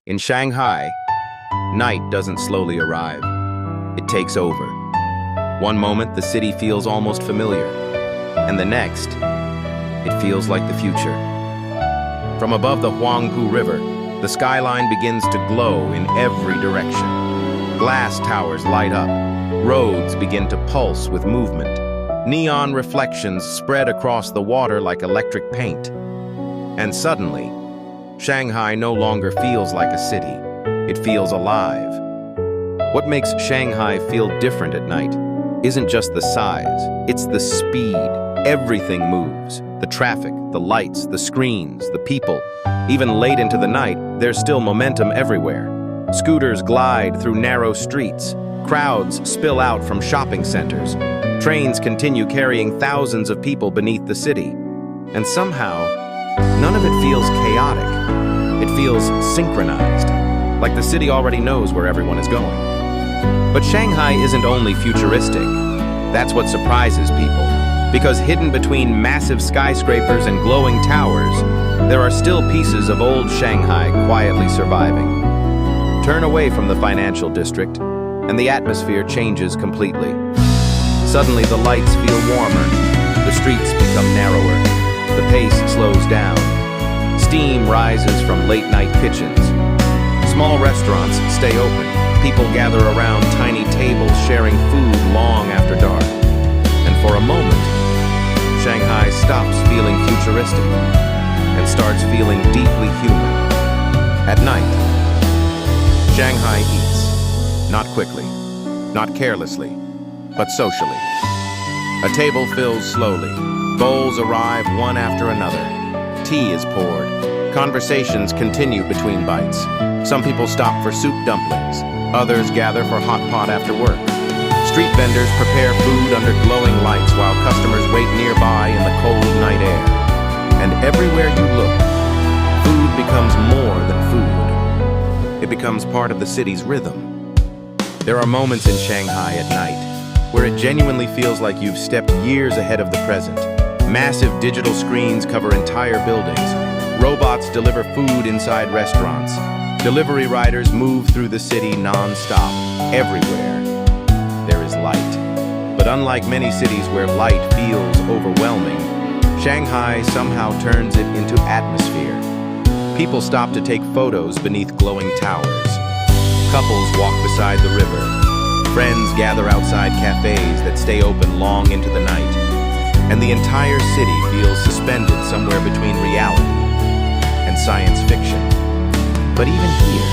In Shanghai, night doesn't slowly arrive. It takes over. One moment, the city feels almost familiar, and the next, it feels like the future. From above the Huangpu River, the skyline begins to glow in every direction. Glass towers light up. Roads begin to pulse with movement. Neon reflections spread across the water like electric paint. And suddenly, Shanghai no longer feels like a city. It feels alive. What makes Shanghai feel different at night isn't just the size, it's the speed. Everything moves. The traffic, the lights, the screens, the people. Even late into the night, there's still momentum everywhere. Scooters glide through narrow streets. Crowds spill out from shopping centers. Trains continue carrying thousands of people beneath the city. And somehow, none of it feels chaotic. It feels synchronized, like the city already knows where everyone is going. But Shanghai isn't only futuristic. That's what surprises people. Because hidden between massive skyscrapers and glowing towers, there are still pieces of old Shanghai quietly surviving. Turn away from the financial district, and the atmosphere changes completely. Suddenly the lights feel warmer, the streets become narrower, the pace slows down. Steam rises from late-night kitchens. Small restaurants stay open. People gather around tiny tables sharing food long after dark. And for a moment, Shanghai stops feeling futuristic and starts feeling deeply human. At night, Shanghai eats, not quickly, not carelessly, but socially. A table fills slowly. Bowls arrive one after another. Tea is poured. Conversations continue between bites. Some people stop for soup dumplings. Others gather for hot pot after work. Street vendors prepare food under glowing lights while customers wait nearby in the cold night air. And everywhere you look, food becomes more than food. It becomes part of the city's rhythm. There are moments in Shanghai at night where it genuinely feels like you've stepped years ahead of the present. Massive digital screens cover entire buildings. Robots deliver food inside restaurants. Delivery riders move through the city non-stop. Everywhere, there is light. But unlike many cities where light feels overwhelming, Shanghai somehow turns it into atmosphere. People stop to take photos beneath glowing towers. Couples walk beside the river. Friends gather outside cafes that stay open long into the night. And the entire city feels suspended somewhere between reality and science fiction. But even here,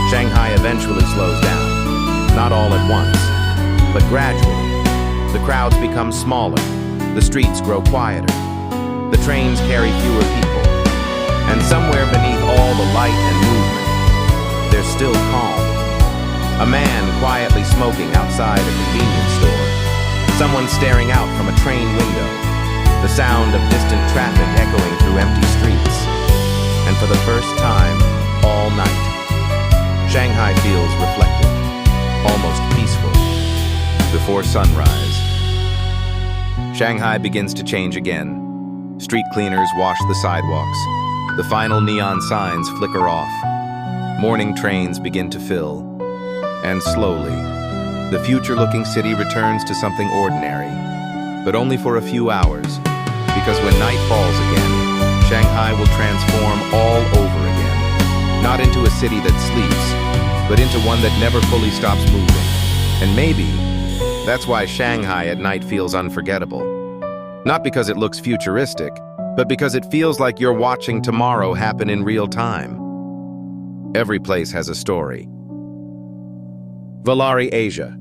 Shanghai eventually slows down. Not all at once, but gradually. The crowds become smaller, the streets grow quieter, the trains carry fewer people, and somewhere beneath all the light and movement, there's still calm. A man quietly smoking outside a convenience store. Someone staring out from a train window. The sound of distant traffic echoing through empty streets. And for the first time, all night, Shanghai feels reflective, almost peaceful. Before sunrise, Shanghai begins to change again. Street cleaners wash the sidewalks. The final neon signs flicker off. Morning trains begin to fill. And slowly, the future-looking city returns to something ordinary, but only for a few hours, because when night falls again, Shanghai will transform all over again, not into a city that sleeps, but into one that never fully stops moving. And maybe that's why Shanghai at night feels unforgettable. Not because it looks futuristic, but because it feels like you're watching tomorrow happen in real time. Every place has a story. Velari Asia.